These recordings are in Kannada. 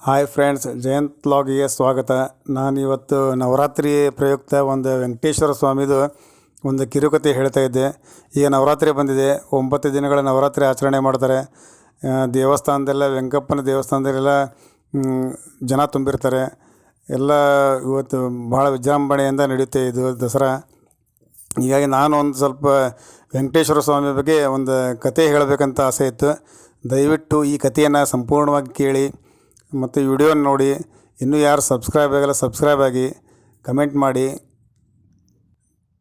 ಹಾಯ್ ಫ್ರೆಂಡ್ಸ್, ಜಯಂತ್ ಲಾಗಿಗೆ ಸ್ವಾಗತ. ನಾನಿವತ್ತು ನವರಾತ್ರಿ ಪ್ರಯುಕ್ತ ಒಂದು ವೆಂಕಟೇಶ್ವರ ಸ್ವಾಮಿದು ಒಂದು ಕಿರುಕತೆ ಹೇಳ್ತಾ ಇದ್ದೆ. ಈಗ ನವರಾತ್ರಿ ಬಂದಿದೆ, 9 ದಿನಗಳ ನವರಾತ್ರಿ ಆಚರಣೆ ಮಾಡ್ತಾರೆ. ದೇವಸ್ಥಾನದೆಲ್ಲ, ವೆಂಕಪ್ಪನ ದೇವಸ್ಥಾನದಲ್ಲೆಲ್ಲ ಜನ ತುಂಬಿರ್ತಾರೆ. ಎಲ್ಲ ಇವತ್ತು ಭಾಳ ವಿಜೃಂಭಣೆಯಿಂದ ನಡೆಯುತ್ತೆ ಇದು ದಸರಾ. ಹೀಗಾಗಿ ನಾನು ಒಂದು ಸ್ವಲ್ಪ ವೆಂಕಟೇಶ್ವರ ಸ್ವಾಮಿ ಬಗ್ಗೆ ಒಂದು ಕತೆ ಹೇಳಬೇಕಂತ ಆಸೆ ಇತ್ತು. ದಯವಿಟ್ಟು ಈ ಕಥೆಯನ್ನು ಸಂಪೂರ್ಣವಾಗಿ ಕೇಳಿ ಮತ್ತು ವಿಡಿಯೋನ ನೋಡಿ. ಇನ್ನೂ ಯಾರು ಸಬ್ಸ್ಕ್ರೈಬ್ ಆಗಲ್ಲ, ಸಬ್ಸ್ಕ್ರೈಬ್ ಆಗಿ, ಕಮೆಂಟ್ ಮಾಡಿ.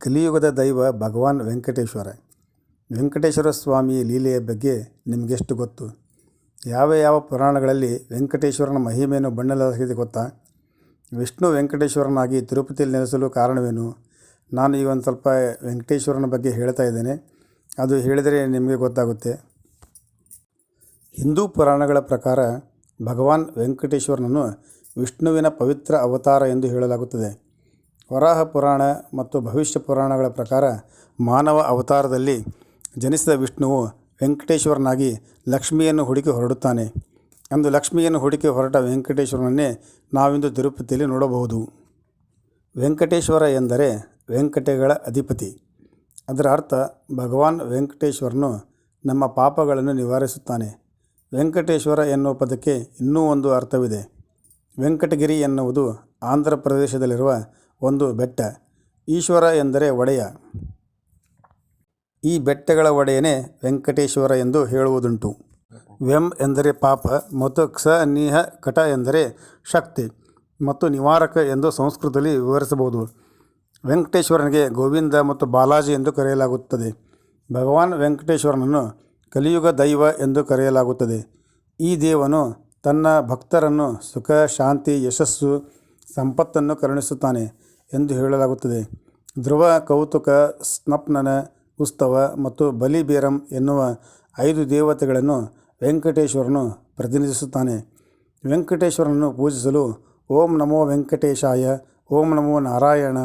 ಕಲಿಯುಗದ ದೈವ ಭಗವಾನ್ ವೆಂಕಟೇಶ್ವರ. ವೆಂಕಟೇಶ್ವರ ಸ್ವಾಮಿ ಲೀಲೆಯ ಬಗ್ಗೆ ನಿಮಗೆಷ್ಟು ಗೊತ್ತು? ಯಾವ ಪುರಾಣಗಳಲ್ಲಿ ವೆಂಕಟೇಶ್ವರನ ಮಹಿಮೆಯನ್ನು ಬಣ್ಣಲಾಗಿದೆ ಗೊತ್ತಾ? ವಿಷ್ಣು ವೆಂಕಟೇಶ್ವರನಾಗಿ ತಿರುಪತಿಯಲ್ಲಿ ನೆಲೆಸಲು ಕಾರಣವೇನು? ನಾನು ಈಗ ಒಂದು ಸ್ವಲ್ಪ ವೆಂಕಟೇಶ್ವರನ ಬಗ್ಗೆ ಹೇಳ್ತಾ ಇದ್ದೇನೆ, ಅದು ಹೇಳಿದರೆ ನಿಮಗೆ ಗೊತ್ತಾಗುತ್ತೆ. ಹಿಂದೂ ಪುರಾಣಗಳ ಪ್ರಕಾರ ಭಗವಾನ್ ವೆಂಕಟೇಶ್ವರನನ್ನು ವಿಷ್ಣುವಿನ ಪವಿತ್ರ ಅವತಾರ ಎಂದು ಹೇಳಲಾಗುತ್ತದೆ. ವರಾಹ ಪುರಾಣ ಮತ್ತು ಭವಿಷ್ಯ ಪುರಾಣಗಳ ಪ್ರಕಾರ ಮಾನವ ಅವತಾರದಲ್ಲಿ ಜನಿಸಿದ ವಿಷ್ಣುವು ವೆಂಕಟೇಶ್ವರನಾಗಿ ಲಕ್ಷ್ಮಿಯನ್ನು ಹುಡುಕಿ ಹೊರಡುತ್ತಾನೆ. ಅಂದು ಲಕ್ಷ್ಮಿಯನ್ನು ಹುಡುಕಿ ಹೊರಟ ವೆಂಕಟೇಶ್ವರನನ್ನೇ ನಾವಿಂದು ತಿರುಪತಿಯಲ್ಲಿ ನೋಡಬಹುದು. ವೆಂಕಟೇಶ್ವರ ಎಂದರೆ ವೆಂಕಟಗಳ ಅಧಿಪತಿ. ಅದರ ಅರ್ಥ ಭಗವಾನ್ ವೆಂಕಟೇಶ್ವರನು ನಮ್ಮ ಪಾಪಗಳನ್ನು ನಿವಾರಿಸುತ್ತಾನೆ. ವೆಂಕಟೇಶ್ವರ ಎನ್ನುವ ಪದಕ್ಕೆ ಇನ್ನೂ ಒಂದು ಅರ್ಥವಿದೆ. ವೆಂಕಟಗಿರಿ ಎನ್ನುವುದು ಆಂಧ್ರ ಪ್ರದೇಶದಲ್ಲಿರುವ ಒಂದು ಬೆಟ್ಟ. ಈಶ್ವರ ಎಂದರೆ ಒಡೆಯ. ಈ ಬೆಟ್ಟಗಳ ಒಡೆಯನೇ ವೆಂಕಟೇಶ್ವರ ಎಂದು ಹೇಳುವುದುಂಟು. ವೆಂ ಎಂದರೆ ಪಾಪ ಮತ್ತು ಕ್ಷ ಕಟ ಎಂದರೆ ಶಕ್ತಿ ಮತ್ತು ನಿವಾರಕ ಎಂದು ಸಂಸ್ಕೃತದಲ್ಲಿ ವಿವರಿಸಬಹುದು. ವೆಂಕಟೇಶ್ವರನಿಗೆ ಗೋವಿಂದ ಮತ್ತು ಬಾಲಾಜಿ ಎಂದು ಕರೆಯಲಾಗುತ್ತದೆ. ಭಗವಾನ್ ವೆಂಕಟೇಶ್ವರನನ್ನು ಕಲಿಯುಗ ದೈವ ಎಂದು ಕರೆಯಲಾಗುತ್ತದೆ. ಈ ದೇವನು ತನ್ನ ಭಕ್ತರನ್ನು ಸುಖ, ಶಾಂತಿ, ಯಶಸ್ಸು, ಸಂಪತ್ತನ್ನು ಕರುಣಿಸುತ್ತಾನೆ ಎಂದು ಹೇಳಲಾಗುತ್ತದೆ. ಧ್ರುವ, ಕೌತುಕ, ಸ್ನಪ್ನನ, ಉಸ್ತವ ಮತ್ತು ಬಲಿಬೇರಂ ಎನ್ನುವ 5 ದೇವತೆಗಳನ್ನು ವೆಂಕಟೇಶ್ವರನು ಪ್ರತಿನಿಧಿಸುತ್ತಾನೆ. ವೆಂಕಟೇಶ್ವರನನ್ನು ಪೂಜಿಸಲು ಓಂ ನಮೋ ವೆಂಕಟೇಶಾಯ, ಓಂ ನಮೋ ನಾರಾಯಣ,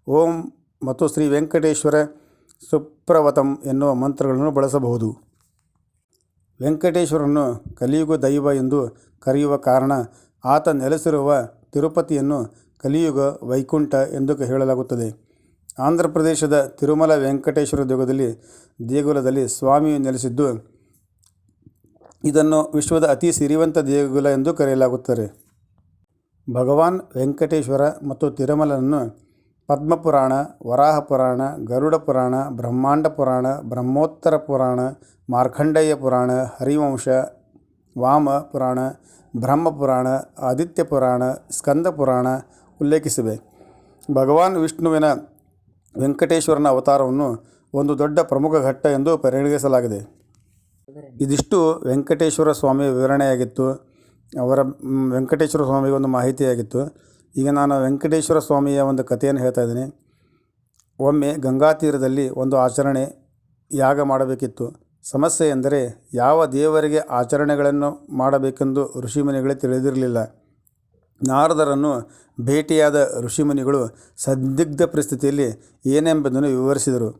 ಓಂ ಮತ್ತು ಶ್ರೀ ವೆಂಕಟೇಶ್ವರ ಸುಪ್ರವತಂ ಎನ್ನುವ ಮಂತ್ರಗಳನ್ನು ಬಳಸಬಹುದು. ವೆಂಕಟೇಶ್ವರನು ಕಲಿಯುಗ ದೈವ ಎಂದು ಕರೆಯುವ ಕಾರಣ ಆತ ನೆಲೆಸಿರುವ ತಿರುಪತಿಯನ್ನು ಕಲಿಯುಗ ವೈಕುಂಠ ಎಂದು ಹೇಳಲಾಗುತ್ತದೆ. ಆಂಧ್ರ ಪ್ರದೇಶದ ತಿರುಮಲ ವೆಂಕಟೇಶ್ವರ ದೇಗುಲದಲ್ಲಿ ಸ್ವಾಮಿಯು ನೆಲೆಸಿದ್ದು ಇದನ್ನು ವಿಶ್ವದ ಅತಿ ಸಿರಿವಂತ ದೇಗುಲ ಎಂದು ಕರೆಯಲಾಗುತ್ತದೆ. ಭಗವಾನ್ ವೆಂಕಟೇಶ್ವರ ಮತ್ತು ತಿರುಮಲನನ್ನು ಪದ್ಮಪುರಾಣ, ವರಾಹ ಪುರಾಣ, ಗರುಡ ಪುರಾಣ, ಬ್ರಹ್ಮಾಂಡ ಪುರಾಣ, ಬ್ರಹ್ಮೋತ್ತರ ಪುರಾಣ, ಮಾರ್ಕಂಡೇಯ ಪುರಾಣ, ಹರಿವಂಶ, ವಾಮ ಪುರಾಣ, ಬ್ರಹ್ಮಪುರಾಣ, ಆದಿತ್ಯ ಪುರಾಣ, ಸ್ಕಂದ ಪುರಾಣ ಉಲ್ಲೇಖಿಸಿವೆ. ಭಗವಾನ್ ವಿಷ್ಣುವಿನ ವೆಂಕಟೇಶ್ವರನ ಅವತಾರವನ್ನು ಒಂದು ದೊಡ್ಡ ಪ್ರಮುಖ ಘಟ್ಟ ಎಂದು ಪರಿಗಣಿಸಲಾಗಿದೆ. ಇದಿಷ್ಟು ವೆಂಕಟೇಶ್ವರ ಸ್ವಾಮಿಯ ವಿವರಣೆಯಾಗಿತ್ತು. ಅವರ ವೆಂಕಟೇಶ್ವರ ಸ್ವಾಮಿಗೆ ಒಂದು ಮಾಹಿತಿಯಾಗಿತ್ತು. ಈಗ ನಾನು ವೆಂಕಟೇಶ್ವರ ಸ್ವಾಮಿಯ ಒಂದು ಕಥೆಯನ್ನು ಹೇಳ್ತಾ ಇದ್ದೀನಿ. ಒಮ್ಮೆ ಗಂಗಾ ತೀರದಲ್ಲಿ ಒಂದು ಆಚರಣೆ ಯಾಗ ಮಾಡಬೇಕಿತ್ತು. ಸಮಸ್ಯೆ ಎಂದರೆ ಯಾವ ದೇವರಿಗೆ ಆಚರಣೆಗಳನ್ನು ಮಾಡಬೇಕೆಂದು ಋಷಿಮುನಿಗಳೇ ತಿಳಿದಿರಲಿಲ್ಲ. ನಾರದರನ್ನು ಭೇಟಿಯಾದ ಋಷಿಮುನಿಗಳು ಸಂದಿಗ್ಧ ಪರಿಸ್ಥಿತಿಯಲ್ಲಿ ಏನೆಂಬುದನ್ನು ವಿವರಿಸಿದರು.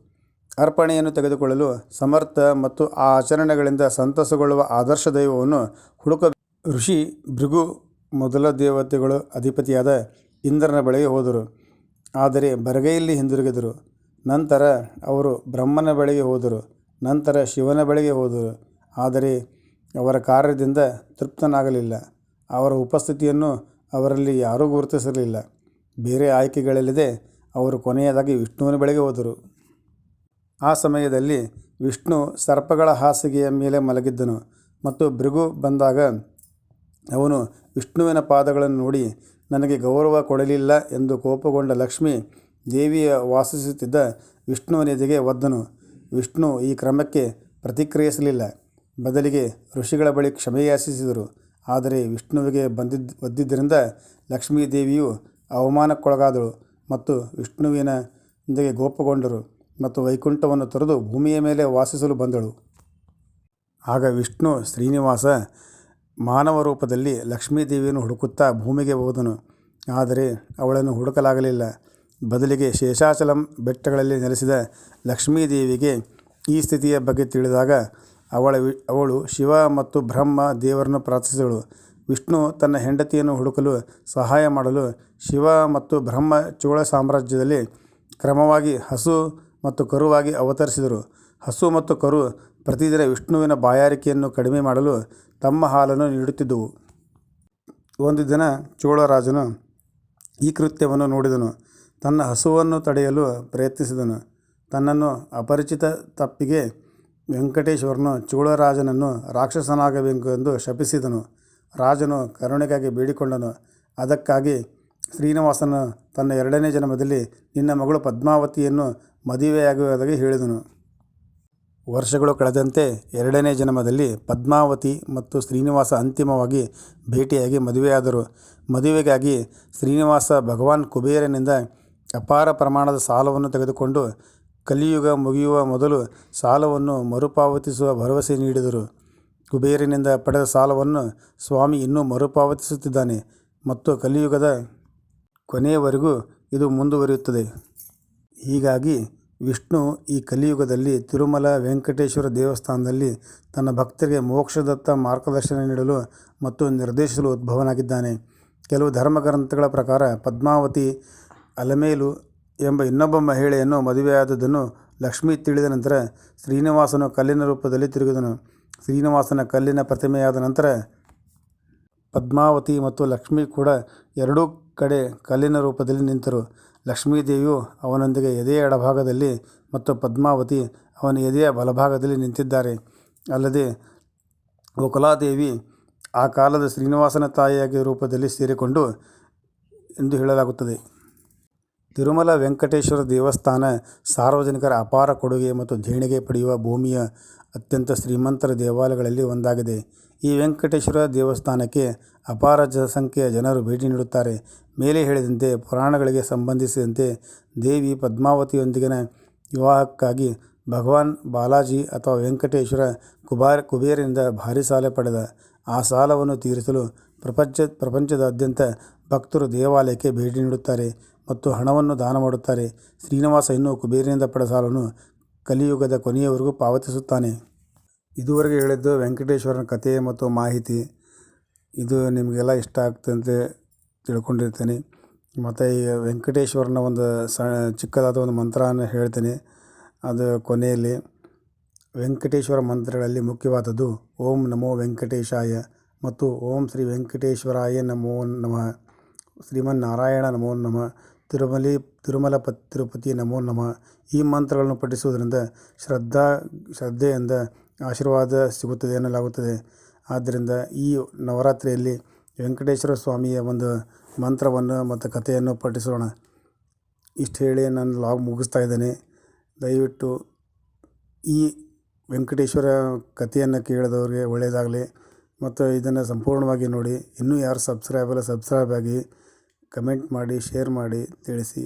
ಅರ್ಪಣೆಯನ್ನು ತೆಗೆದುಕೊಳ್ಳಲು ಸಮರ್ಥ ಮತ್ತು ಆ ಆಚರಣೆಗಳಿಂದ ಸಂತಸಗೊಳ್ಳುವ ಆದರ್ಶ ದೈವವನ್ನು ಹುಡುಕಬೇಕು. ಋಷಿ ಭೃಗು ಮೊದಲ ದೇವತೆಗಳು ಅಧಿಪತಿಯಾದ ಇಂದ್ರನ ಬಳಿಗೆ ಹೋದರು. ಆದರೆ ಬರಗೈಯಲ್ಲಿ ಹಿಂದಿರುಗಿದರು. ನಂತರ ಅವರು ಬ್ರಹ್ಮನ ಬಳಿಗೆ ಹೋದರು. ನಂತರ ಶಿವನ ಬಳಿಗೆ ಹೋದರು. ಆದರೆ ಅವರ ಕಾರ್ಯದಿಂದ ತೃಪ್ತನಾಗಲಿಲ್ಲ. ಅವರ ಉಪಸ್ಥಿತಿಯನ್ನು ಅವರಲ್ಲಿ ಯಾರೂ ಗುರುತಿಸಲಿಲ್ಲ. ಬೇರೆ ಆಯ್ಕೆಗಳಿಲ್ಲದೆ ಅವರು ಕೊನೆಯದಾಗಿ ವಿಷ್ಣುವಿನ ಬಳಿಗೆ ಹೋದರು. ಆ ಸಮಯದಲ್ಲಿ ವಿಷ್ಣು ಸರ್ಪಗಳ ಹಾಸಿಗೆಯ ಮೇಲೆ ಮಲಗಿದ್ದನು ಮತ್ತು ಭೃಗು ಬಂದಾಗ ಅವನು ವಿಷ್ಣುವಿನ ಪಾದಗಳನ್ನು ನೋಡಿ ನನಗೆ ಗೌರವ ಕೊಡಲಿಲ್ಲ ಎಂದು ಕೋಪಗೊಂಡ ಲಕ್ಷ್ಮೀ ದೇವಿಯ ವಾಸಿಸುತ್ತಿದ್ದ ವಿಷ್ಣುವಿನೆದೆಗೆ ಒದ್ದನು. ವಿಷ್ಣು ಈ ಕ್ರಮಕ್ಕೆ ಪ್ರತಿಕ್ರಿಯಿಸಲಿಲ್ಲ. ಬದಲಿಗೆ ಋಷಿಗಳ ಬಳಿ ಕ್ಷಮೆಯಾಚಿಸಿದರು. ಆದರೆ ವಿಷ್ಣುವಿಗೆ ಒದ್ದಿದ್ದರಿಂದ ಲಕ್ಷ್ಮೀ ದೇವಿಯು ಅವಮಾನಕ್ಕೊಳಗಾದಳು ಮತ್ತು ವಿಷ್ಣುವಿನೊಂದಿಗೆ ಕೋಪಗೊಂಡರು ಮತ್ತು ವೈಕುಂಠವನ್ನು ತೊರೆದು ಭೂಮಿಯ ಮೇಲೆ ವಾಸಿಸಲು ಬಂದಳು. ಆಗ ವಿಷ್ಣು ಶ್ರೀನಿವಾಸ ಮಾನವ ರೂಪದಲ್ಲಿ ಲಕ್ಷ್ಮೀದೇವಿಯನ್ನು ಹುಡುಕುತ್ತಾ ಭೂಮಿಗೆ ಹೋದನು. ಆದರೆ ಅವಳನ್ನು ಹುಡುಕಲಾಗಲಿಲ್ಲ. ಬದಲಿಗೆ ಶೇಷಾಚಲಂ ಬೆಟ್ಟಗಳಲ್ಲಿ ನೆಲೆಸಿದ ಲಕ್ಷ್ಮೀದೇವಿಗೆ ಈ ಸ್ಥಿತಿಯ ಬಗ್ಗೆ ತಿಳಿದಾಗ ಅವಳು ಶಿವ ಮತ್ತು ಬ್ರಹ್ಮ ದೇವರನ್ನು ಪ್ರಾರ್ಥಿಸಿದಳು. ವಿಷ್ಣು ತನ್ನ ಹೆಂಡತಿಯನ್ನು ಹುಡುಕಲು ಸಹಾಯ ಮಾಡಲು ಶಿವ ಮತ್ತು ಬ್ರಹ್ಮ ಚೋಳ ಸಾಮ್ರಾಜ್ಯದಲ್ಲಿ ಕ್ರಮವಾಗಿ ಹಸು ಮತ್ತು ಕರುವಾಗಿ ಅವತರಿಸಿದರು. ಹಸು ಮತ್ತು ಕರು ಪ್ರತಿದಿನ ವಿಷ್ಣುವಿನ ಬಾಯಾರಿಕೆಯನ್ನು ಕಡಿಮೆ ಮಾಡಲು ತಮ್ಮ ಹಾಲನ್ನು ನೀಡುತ್ತಿದ್ದವು. ಒಂದು ದಿನ ಚೋಳರಾಜನು ಈ ಕೃತ್ಯವನ್ನು ನೋಡಿದನು. ತನ್ನ ಹಸುವನ್ನು ತಡೆಯಲು ಪ್ರಯತ್ನಿಸಿದನು. ತನ್ನನ್ನು ಅಪರಿಚಿತ ತಪ್ಪಿಗೆ ವೆಂಕಟೇಶ್ವರನು ಚೋಳರಾಜನನ್ನು ರಾಕ್ಷಸನಾಗಬೇಕು ಎಂದು ಶಪಿಸಿದನು. ರಾಜನು ಕರುಣೆಗಾಗಿ ಬೇಡಿಕೊಂಡನು. ಅದಕ್ಕಾಗಿ ಶ್ರೀನಿವಾಸನು ತನ್ನ 2ನೇ ಜನ್ಮದಲ್ಲಿ ನಿನ್ನ ಮಗಳು ಪದ್ಮಾವತಿಯನ್ನು ಮದುವೆಯಾಗುವುದಾಗಿ ಹೇಳಿದನು. ವರ್ಷಗಳು ಕಳೆದಂತೆ 2ನೇ ಜನ್ಮದಲ್ಲಿ ಪದ್ಮಾವತಿ ಮತ್ತು ಶ್ರೀನಿವಾಸ ಅಂತಿಮವಾಗಿ ಭೇಟಿಯಾಗಿ ಮದುವೆಯಾದರು. ಮದುವೆಗಾಗಿ ಶ್ರೀನಿವಾಸ ಭಗವಾನ್ ಕುಬೇರನಿಂದ ಅಪಾರ ಪ್ರಮಾಣದ ಸಾಲವನ್ನು ತೆಗೆದುಕೊಂಡು ಕಲಿಯುಗ ಮುಗಿಯುವ ಮೊದಲು ಸಾಲವನ್ನು ಮರುಪಾವತಿಸುವ ಭರವಸೆ ನೀಡಿದರು. ಕುಬೇರನಿಂದ ಪಡೆದ ಸಾಲವನ್ನು ಸ್ವಾಮಿ ಇನ್ನೂ ಮರುಪಾವತಿಸುತ್ತಿದ್ದಾನೆ ಮತ್ತು ಕಲಿಯುಗದ ಕೊನೆಯವರೆಗೂ ಇದು ಮುಂದುವರಿಯುತ್ತದೆ. ಹೀಗಾಗಿ ವಿಷ್ಣು ಈ ಕಲಿಯುಗದಲ್ಲಿ ತಿರುಮಲ ವೆಂಕಟೇಶ್ವರ ದೇವಸ್ಥಾನದಲ್ಲಿ ತನ್ನ ಭಕ್ತರಿಗೆ ಮೋಕ್ಷದತ್ತ ಮಾರ್ಗದರ್ಶನ ನೀಡಲು ಮತ್ತು ನಿರ್ದೇಶಿಸಲು ಉದ್ಭವನಾಗಿದ್ದಾನೆ. ಕೆಲವು ಧರ್ಮಗ್ರಂಥಗಳ ಪ್ರಕಾರ ಪದ್ಮಾವತಿ ಅಲಮೇಲು ಎಂಬ ಇನ್ನೊಬ್ಬ ಮಹಿಳೆಯನ್ನು ಮದುವೆಯಾದದ್ದನ್ನು ಲಕ್ಷ್ಮಿ ತಿಳಿದ ನಂತರ ಶ್ರೀನಿವಾಸನು ಕಲ್ಲಿನ ರೂಪದಲ್ಲಿ ತಿರುಗಿದನು. ಶ್ರೀನಿವಾಸನ ಕಲ್ಲಿನ ಪ್ರತಿಮೆಯಾದ ನಂತರ ಪದ್ಮಾವತಿ ಮತ್ತು ಲಕ್ಷ್ಮಿ ಕೂಡ ಎರಡೂ ಕಡೆ ಕಲ್ಲಿನ ರೂಪದಲ್ಲಿ ನಿಂತರು. ಲಕ್ಷ್ಮೀದೇವಿಯು ಅವನೊಂದಿಗೆ ಎದೆಯ ಎಡಭಾಗದಲ್ಲಿ ಮತ್ತು ಪದ್ಮಾವತಿ ಅವನ ಎದೆಯ ಬಲಭಾಗದಲ್ಲಿ ನಿಂತಿದ್ದಾರೆ. ಅಲ್ಲದೆ ವಕುಲಾದೇವಿ ಆ ಕಾಲದ ಶ್ರೀನಿವಾಸನ ತಾಯಿಯಾಗಿ ರೂಪದಲ್ಲಿ ಸೇರಿಕೊಂಡು ಎಂದು ಹೇಳಲಾಗುತ್ತದೆ. ತಿರುಮಲ ವೆಂಕಟೇಶ್ವರ ದೇವಸ್ಥಾನ ಸಾರ್ವಜನಿಕರ ಅಪಾರ ಕೊಡುಗೆ ಮತ್ತು ದೇಣಿಗೆ ಪಡೆಯುವ ಭೂಮಿಯ ಅತ್ಯಂತ ಶ್ರೀಮಂತರ ದೇವಾಲಯಗಳಲ್ಲಿ ಒಂದಾಗಿದೆ. ಈ ವೆಂಕಟೇಶ್ವರ ದೇವಸ್ಥಾನಕ್ಕೆ ಅಪಾರ ಸಂಖ್ಯೆಯ ಜನರು ಭೇಟಿ ನೀಡುತ್ತಾರೆ. ಮೇಲೆ ಹೇಳಿದಂತೆ ಪುರಾಣಗಳಿಗೆ ಸಂಬಂಧಿಸಿದಂತೆ ದೇವಿ ಪದ್ಮಾವತಿಯೊಂದಿಗಿನ ವಿವಾಹಕ್ಕಾಗಿ ಭಗವಾನ್ ಬಾಲಾಜಿ ಅಥವಾ ವೆಂಕಟೇಶ್ವರ ಕುಬೇರನಿಂದ ಭಾರೀ ಸಾಲ ಪಡೆದ. ಆ ಸಾಲವನ್ನು ತೀರಿಸಲು ಪ್ರಪಂಚದಾದ್ಯಂತ ಭಕ್ತರು ದೇವಾಲಯಕ್ಕೆ ಭೇಟಿ ನೀಡುತ್ತಾರೆ ಮತ್ತು ಹಣವನ್ನು ದಾನ ಮಾಡುತ್ತಾರೆ. ಶ್ರೀನಿವಾಸ ಇನ್ನೂ ಕುಬೇರನಿಂದ ಪಡೆದ ಸಾಲವನ್ನು ಕಲಿಯುಗದ ಕೊನೆಯವರೆಗೂ ಪಾವತಿಸುತ್ತಾನೆ. ಇದುವರೆಗೆ ಹೇಳಿದ್ದು ವೆಂಕಟೇಶ್ವರನ ಕಥೆ ಮತ್ತು ಮಾಹಿತಿ. ಇದು ನಿಮಗೆಲ್ಲ ಇಷ್ಟ ಆಗ್ತದೆ ಅಂತ ತಿಳ್ಕೊಂಡಿರ್ತೀನಿ. ಮತ್ತು ಈ ವೆಂಕಟೇಶ್ವರನ ಒಂದು ಚಿಕ್ಕದಾದ ಒಂದು ಮಂತ್ರನ ಹೇಳ್ತೀನಿ. ಅದು ಕೊನೆಯಲ್ಲಿ ವೆಂಕಟೇಶ್ವರ ಮಂತ್ರಗಳಲ್ಲಿ ಮುಖ್ಯವಾದದ್ದು ಓಂ ನಮೋ ವೆಂಕಟೇಶಾಯ ಮತ್ತು ಓಂ ಶ್ರೀ ವೆಂಕಟೇಶ್ವರಾಯ ನಮೋ ನಮಃ, ಶ್ರೀಮನ್ನಾರಾಯಣ ನಮೋ ನಮಃ, ತಿರುಪತಿ ನಮೋ ನಮಃ. ಈ ಮಂತ್ರಗಳನ್ನು ಪಠಿಸುವುದರಿಂದ ಶ್ರದ್ಧೆಯಿಂದ ಆಶೀರ್ವಾದ ಸಿಗುತ್ತದೆ ಎನ್ನಲಾಗುತ್ತದೆ. ಆದ್ದರಿಂದ ಈ ನವರಾತ್ರಿಯಲ್ಲಿ ವೆಂಕಟೇಶ್ವರ ಸ್ವಾಮಿಯ ಒಂದು ಮಂತ್ರವನ್ನು ಮತ್ತು ಕಥೆಯನ್ನು ಪಠಿಸೋಣ. ಇಷ್ಟು ಹೇಳಿ ನಾನು ಲಾಗ್ ಮುಗಿಸ್ತಾ ಇದ್ದೇನೆ. ದಯವಿಟ್ಟು ಈ ವೆಂಕಟೇಶ್ವರ ಕಥೆಯನ್ನು ಕೇಳಿದವ್ರಿಗೆ ಒಳ್ಳೆಯದಾಗಲಿ ಮತ್ತು ಇದನ್ನು ಸಂಪೂರ್ಣವಾಗಿ ನೋಡಿ. ಇನ್ನೂ ಯಾರು ಸಬ್ಸ್ಕ್ರೈಬ್ ಆಗಿ ಕಮೆಂಟ್ ಮಾಡಿ, ಶೇರ್ ಮಾಡಿ ತಿಳಿಸಿ.